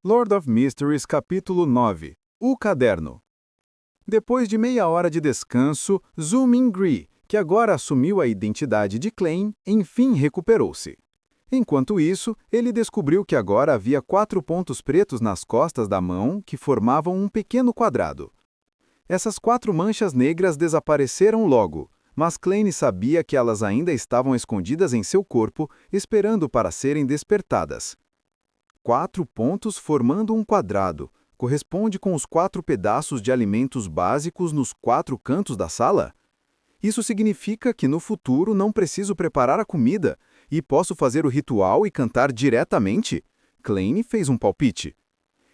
Lord of Mysteries, capítulo 9. O caderno. Depois de meia hora de descanso, Zhu Mingri, que agora assumiu a identidade de Klein, enfim recuperou-se. Enquanto isso, ele descobriu que agora havia 4 pontos pretos nas costas da mão que formavam um pequeno quadrado. Essas 4 manchas negras desapareceram logo, mas Klein sabia que elas ainda estavam escondidas em seu corpo, esperando para serem despertadas. 4 pontos formando um quadrado. Corresponde com os 4 pedaços de alimentos básicos nos 4 cantos da sala? Isso significa que no futuro não preciso preparar a comida e posso fazer o ritual e cantar diretamente? Klein fez um palpite.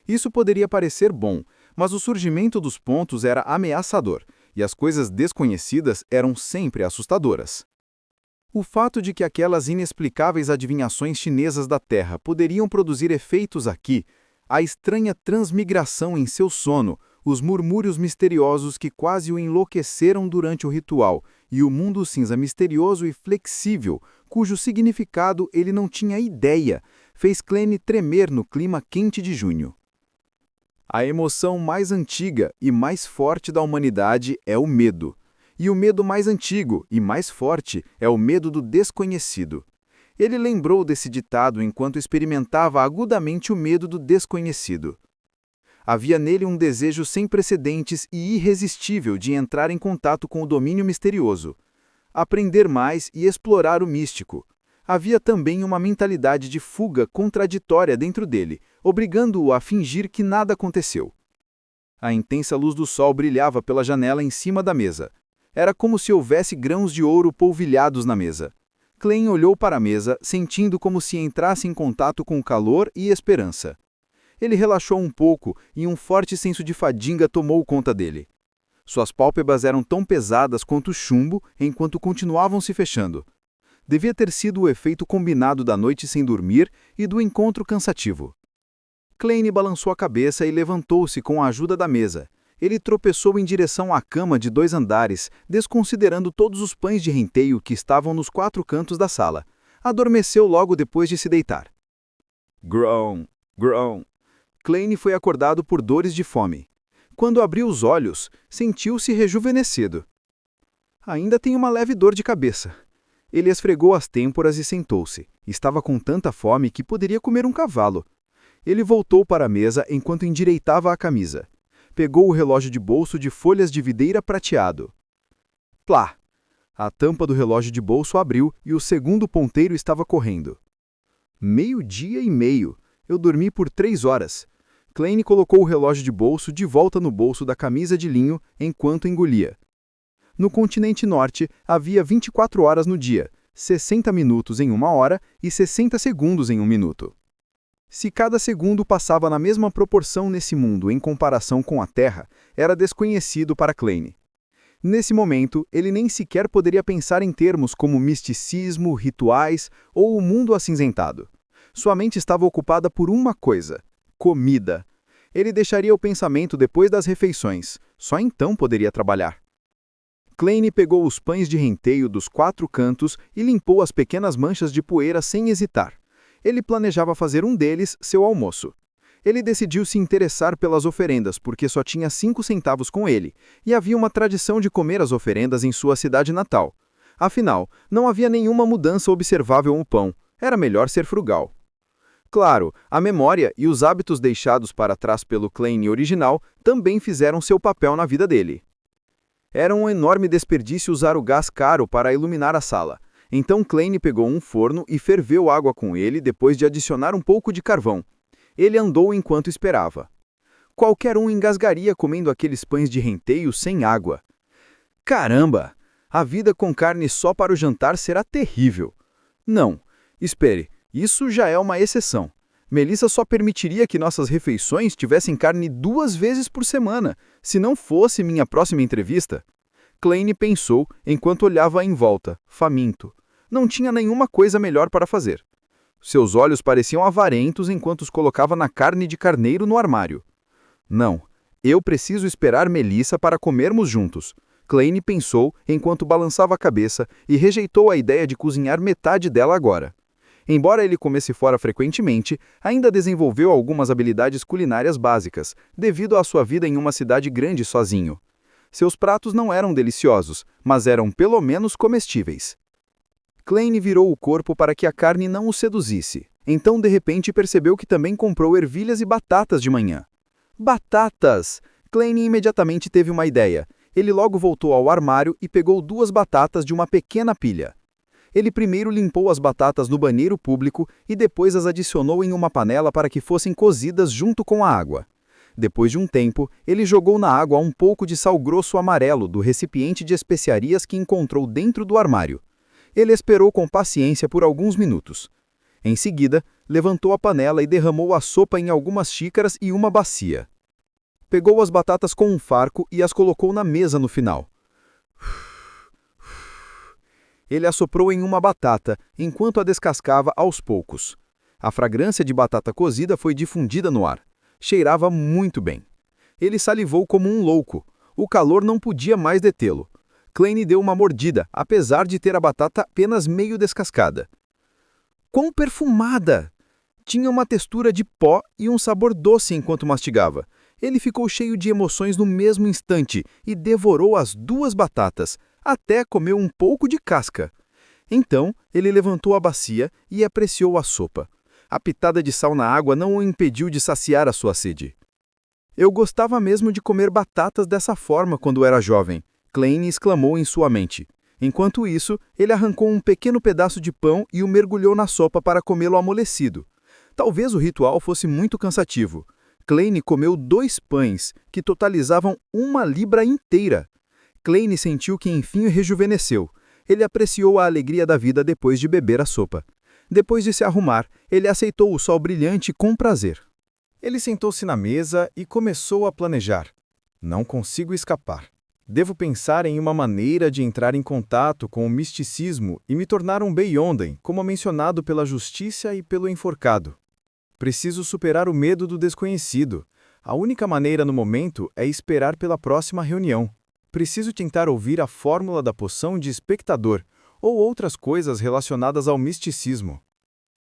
Isso poderia parecer bom, mas o surgimento dos pontos era ameaçador e as coisas desconhecidas eram sempre assustadoras. O fato de que aquelas inexplicáveis adivinhações chinesas da Terra poderiam produzir efeitos aqui, a estranha transmigração em seu sono, os murmúrios misteriosos que quase o enlouqueceram durante o ritual e o mundo cinza misterioso e flexível, cujo significado ele não tinha ideia, fez Klein tremer no clima quente de junho. A emoção mais antiga e mais forte da humanidade é o medo. E o medo mais antigo e mais forte é o medo do desconhecido. Ele lembrou desse ditado enquanto experimentava agudamente o medo do desconhecido. Havia nele um desejo sem precedentes e irresistível de entrar em contato com o domínio misterioso, aprender mais e explorar o místico. Havia também uma mentalidade de fuga contraditória dentro dele, obrigando-o a fingir que nada aconteceu. A intensa luz do sol brilhava pela janela em cima da mesa. Era como se houvesse grãos de ouro polvilhados na mesa. Klein olhou para a mesa, sentindo como se entrasse em contato com calor e esperança. Ele relaxou um pouco e um forte senso de fadiga tomou conta dele. Suas pálpebras eram tão pesadas quanto chumbo enquanto continuavam se fechando. Devia ter sido o efeito combinado da noite sem dormir e do encontro cansativo. Klein balançou a cabeça e levantou-se com a ajuda da mesa. Ele tropeçou em direção à cama de 2 andares, desconsiderando todos os pães de renteio que estavam nos 4 cantos da sala. Adormeceu logo depois de se deitar. Grão, grão. Klein foi acordado por dores de fome. Quando abriu os olhos, sentiu-se rejuvenescido. Ainda tem uma leve dor de cabeça. Ele esfregou as têmporas e sentou-se. Estava com tanta fome que poderia comer um cavalo. Ele voltou para a mesa enquanto endireitava a camisa. Pegou o relógio de bolso de folhas de videira prateado. Plá! A tampa do relógio de bolso abriu e o segundo ponteiro estava correndo. 12:30. Eu dormi por 3 horas. Klein colocou o relógio de bolso de volta no bolso da camisa de linho enquanto engolia. No continente norte, havia 24 horas no dia, 60 minutos em 1 hora e 60 segundos em 1 minuto. Se cada segundo passava na mesma proporção nesse mundo em comparação com a Terra, era desconhecido para Klein. Nesse momento, ele nem sequer poderia pensar em termos como misticismo, rituais ou o mundo acinzentado. Sua mente estava ocupada por uma coisa: comida. Ele deixaria o pensamento depois das refeições, só então poderia trabalhar. Klein pegou os pães de renteio dos 4 cantos e limpou as pequenas manchas de poeira sem hesitar. Ele planejava fazer um deles seu almoço. Ele decidiu se interessar pelas oferendas porque só tinha 5 centavos com ele, e havia uma tradição de comer as oferendas em sua cidade natal. Afinal, não havia nenhuma mudança observável no pão. Era melhor ser frugal. Claro, a memória e os hábitos deixados para trás pelo Klein original também fizeram seu papel na vida dele. Era um enorme desperdício usar o gás caro para iluminar a sala. Então Klein pegou um forno e ferveu água com ele depois de adicionar um pouco de carvão. Ele andou enquanto esperava. Qualquer um engasgaria comendo aqueles pães de renteio sem água. Caramba! A vida com carne só para o jantar será terrível. Não, espere, isso já é uma exceção. Melissa só permitiria que nossas refeições tivessem carne 2 vezes por semana, se não fosse minha próxima entrevista. Klein pensou enquanto olhava em volta, faminto. Não tinha nenhuma coisa melhor para fazer. Seus olhos pareciam avarentos enquanto os colocava na carne de carneiro no armário. Não, eu preciso esperar Melissa para comermos juntos. Klein pensou enquanto balançava a cabeça e rejeitou a ideia de cozinhar metade dela agora. Embora ele comesse fora frequentemente, ainda desenvolveu algumas habilidades culinárias básicas, devido à sua vida em uma cidade grande sozinho. Seus pratos não eram deliciosos, mas eram pelo menos comestíveis. Klein virou o corpo para que a carne não o seduzisse. Então, de repente, percebeu que também comprou ervilhas e batatas de manhã. Batatas! Klein imediatamente teve uma ideia. Ele logo voltou ao armário e pegou 2 batatas de uma pequena pilha. Ele primeiro limpou as batatas no banheiro público e depois as adicionou em uma panela para que fossem cozidas junto com a água. Depois de um tempo, ele jogou na água um pouco de sal grosso amarelo do recipiente de especiarias que encontrou dentro do armário. Ele esperou com paciência por alguns minutos. Em seguida, levantou a panela e derramou a sopa em algumas xícaras e uma bacia. Pegou as batatas com um farco e as colocou na mesa no final. Ele assoprou em uma batata, enquanto a descascava aos poucos. A fragrância de batata cozida foi difundida no ar. Cheirava muito bem. Ele salivou como um louco. O calor não podia mais detê-lo. Klein deu uma mordida, apesar de ter a batata apenas meio descascada. Quão perfumada! Tinha uma textura de pó e um sabor doce enquanto mastigava. Ele ficou cheio de emoções no mesmo instante e devorou as 2 batatas, até comeu um pouco de casca. Então, ele levantou a bacia e apreciou a sopa. A pitada de sal na água não o impediu de saciar a sua sede. Eu gostava mesmo de comer batatas dessa forma quando era jovem, Klein exclamou em sua mente. Enquanto isso, ele arrancou um pequeno pedaço de pão e o mergulhou na sopa para comê-lo amolecido. Talvez o ritual fosse muito cansativo. Klein comeu 2 pães, que totalizavam 1 libra inteira. Klein sentiu que enfim rejuvenesceu. Ele apreciou a alegria da vida depois de beber a sopa. Depois de se arrumar, ele aceitou o sol brilhante com prazer. Ele sentou-se na mesa e começou a planejar. Não consigo escapar. Devo pensar em uma maneira de entrar em contato com o misticismo e me tornar um Beyonder, como mencionado pela justiça e pelo enforcado. Preciso superar o medo do desconhecido. A única maneira no momento é esperar pela próxima reunião. Preciso tentar ouvir a fórmula da poção de espectador ou outras coisas relacionadas ao misticismo.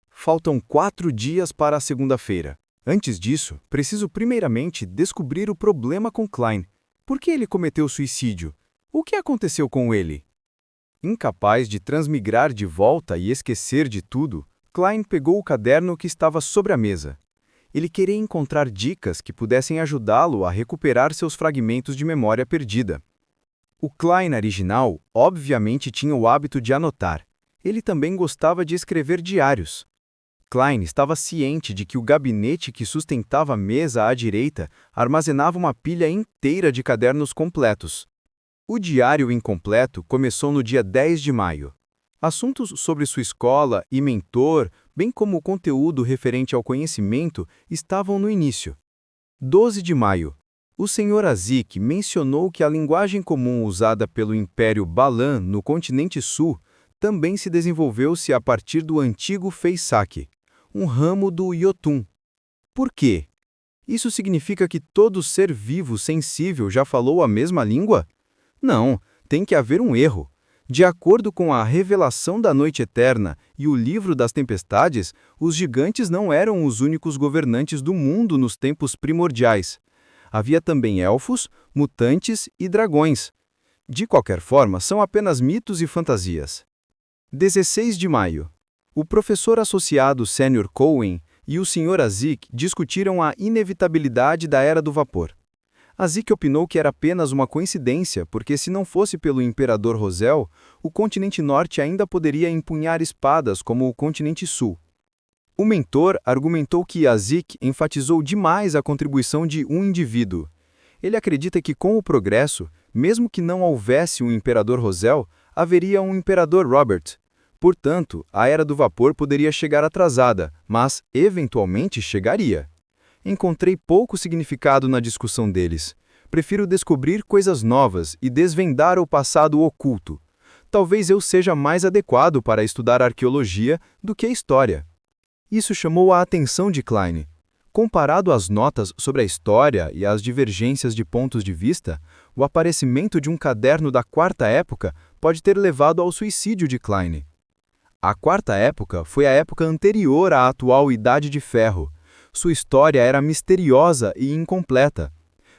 Faltam 4 dias para a segunda-feira. Antes disso, preciso primeiramente descobrir o problema com Klein. Por que ele cometeu suicídio? O que aconteceu com ele? Incapaz de transmigrar de volta e esquecer de tudo, Klein pegou o caderno que estava sobre a mesa. Ele queria encontrar dicas que pudessem ajudá-lo a recuperar seus fragmentos de memória perdida. O Klein original, obviamente, tinha o hábito de anotar. Ele também gostava de escrever diários. Klein estava ciente de que o gabinete que sustentava a mesa à direita armazenava uma pilha inteira de cadernos completos. O diário incompleto começou no dia 10 de maio. Assuntos sobre sua escola e mentor, bem como o conteúdo referente ao conhecimento, estavam no início. 12 de maio. O Sr. Azik mencionou que a linguagem comum usada pelo Império Balan no continente sul também se desenvolveu-se a partir do antigo Feisaki, um ramo do Yotun. Por quê? Isso significa que todo ser vivo sensível já falou a mesma língua? Não, tem que haver um erro. De acordo com a Revelação da Noite Eterna e o Livro das Tempestades, os gigantes não eram os únicos governantes do mundo nos tempos primordiais. Havia também elfos, mutantes e dragões. De qualquer forma, são apenas mitos e fantasias. 16 de maio. O professor associado Sr. Cohen e o Sr. Azik discutiram a inevitabilidade da Era do Vapor. Azik opinou que era apenas uma coincidência, porque se não fosse pelo Imperador Rosel, o continente norte ainda poderia empunhar espadas como o continente sul. O mentor argumentou que Azik enfatizou demais a contribuição de um indivíduo. Ele acredita que com o progresso, mesmo que não houvesse um Imperador Rosel, haveria um Imperador Robert. Portanto, a Era do Vapor poderia chegar atrasada, mas, eventualmente, chegaria. Encontrei pouco significado na discussão deles. Prefiro descobrir coisas novas e desvendar o passado oculto. Talvez eu seja mais adequado para estudar arqueologia do que história. Isso chamou a atenção de Klein. Comparado às notas sobre a história e às divergências de pontos de vista, o aparecimento de um caderno da Quarta Época pode ter levado ao suicídio de Klein. A quarta época foi a época anterior à atual Idade de Ferro. Sua história era misteriosa e incompleta.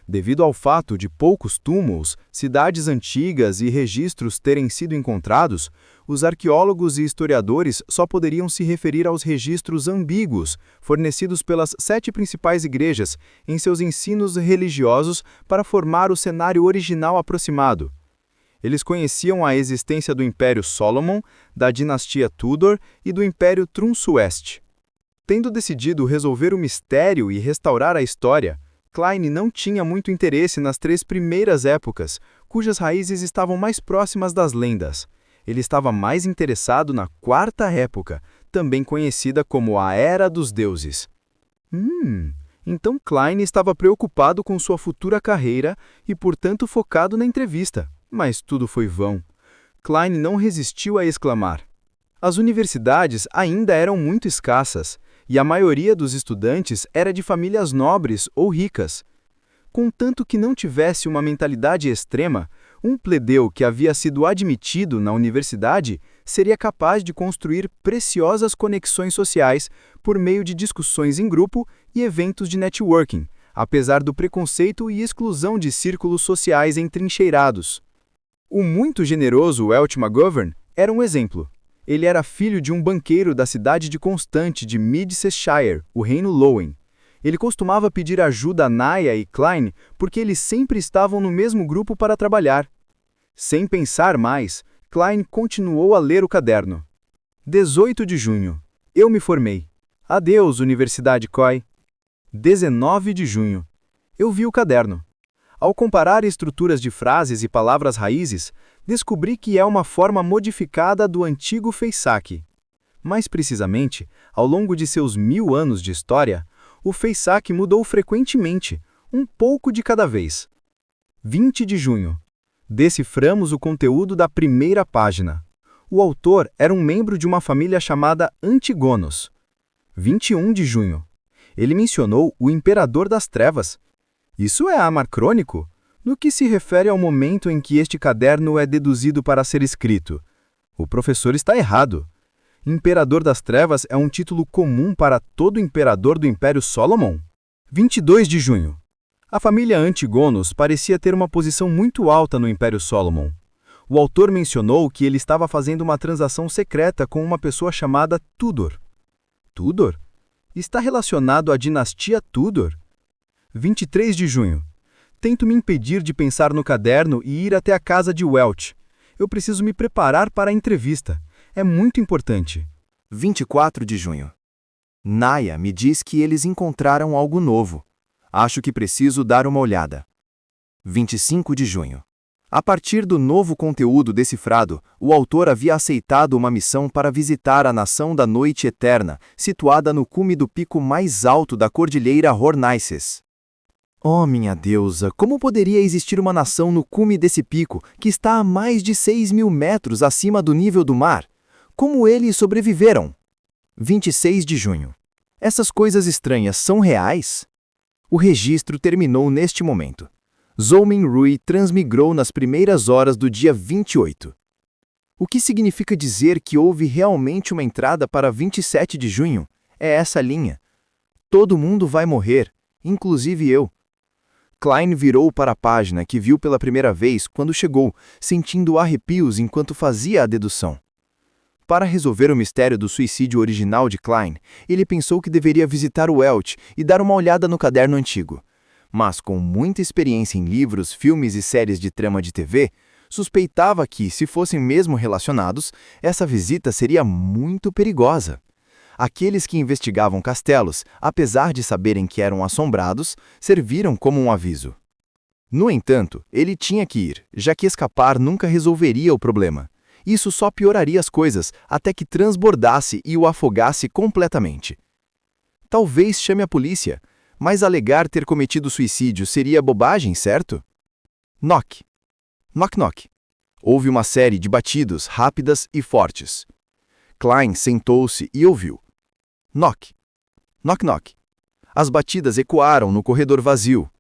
Devido ao fato de poucos túmulos, cidades antigas e registros terem sido encontrados, os arqueólogos e historiadores só poderiam se referir aos registros ambíguos fornecidos pelas 7 principais igrejas em seus ensinos religiosos para formar o cenário original aproximado. Eles conheciam a existência do Império Solomon, da dinastia Tudor e do Império Trunsueste. Tendo decidido resolver o mistério e restaurar a história, Klein não tinha muito interesse nas 3 primeiras épocas, cujas raízes estavam mais próximas das lendas. Ele estava mais interessado na quarta época, também conhecida como a Era dos Deuses. Então Klein estava preocupado com sua futura carreira e, portanto, focado na entrevista. Mas tudo foi vão. Klein não resistiu a exclamar. As universidades ainda eram muito escassas, e a maioria dos estudantes era de famílias nobres ou ricas. Contanto que não tivesse uma mentalidade extrema, um plebeu que havia sido admitido na universidade seria capaz de construir preciosas conexões sociais por meio de discussões em grupo e eventos de networking, apesar do preconceito e exclusão de círculos sociais entrincheirados. O muito generoso Welch McGovern era um exemplo. Ele era filho de um banqueiro da cidade de Constante de Middleseshire, o Reino Lowen. Ele costumava pedir ajuda a Naya e Klein porque eles sempre estavam no mesmo grupo para trabalhar. Sem pensar mais, Klein continuou a ler o caderno. 18 de junho. Eu me formei. Adeus, Universidade Coy. 19 de junho. Eu vi o caderno. Ao comparar estruturas de frases e palavras raízes, descobri que é uma forma modificada do antigo Feisak. Mais precisamente, ao longo de seus 1000 anos de história, o Feisak mudou frequentemente, um pouco de cada vez. 20 de junho. Deciframos o conteúdo da primeira página. O autor era um membro de uma família chamada Antigonos. 21 de junho. Ele mencionou o Imperador das Trevas. Isso é anacrônico? No que se refere ao momento em que este caderno é deduzido para ser escrito. O professor está errado. Imperador das Trevas é um título comum para todo imperador do Império Solomon. 22 de junho. A família Antigonos parecia ter uma posição muito alta no Império Solomon. O autor mencionou que ele estava fazendo uma transação secreta com uma pessoa chamada Tudor. Tudor? Está relacionado à dinastia Tudor? 23 de junho. Tento me impedir de pensar no caderno e ir até a casa de Welch. Eu preciso me preparar para a entrevista. É muito importante. 24 de junho. Naya me diz que eles encontraram algo novo. Acho que preciso dar uma olhada. 25 de junho. A partir do novo conteúdo decifrado, o autor havia aceitado uma missão para visitar a Nação da Noite Eterna, situada no cume do pico mais alto da Cordilheira Hornices. Oh, minha deusa, como poderia existir uma nação no cume desse pico, que está a mais de 6.000 metros acima do nível do mar? Como eles sobreviveram? 26 de junho. Essas coisas estranhas são reais? O registro terminou neste momento. Zhou Minrui transmigrou nas primeiras horas do dia 28. O que significa dizer que houve realmente uma entrada para 27 de junho? É essa linha. Todo mundo vai morrer, inclusive eu. Klein virou para a página que viu pela primeira vez quando chegou, sentindo arrepios enquanto fazia a dedução. Para resolver o mistério do suicídio original de Klein, ele pensou que deveria visitar o Welch e dar uma olhada no caderno antigo. Mas, com muita experiência em livros, filmes e séries de trama de TV, suspeitava que, se fossem mesmo relacionados, essa visita seria muito perigosa. Aqueles que investigavam castelos, apesar de saberem que eram assombrados, serviram como um aviso. No entanto, ele tinha que ir, já que escapar nunca resolveria o problema. Isso só pioraria as coisas até que transbordasse e o afogasse completamente. Talvez chame a polícia, mas alegar ter cometido suicídio seria bobagem, certo? Knock. Knock knock. Houve uma série de batidos rápidas e fortes. Klein sentou-se e ouviu. Knock. Knock knock. As batidas ecoaram no corredor vazio.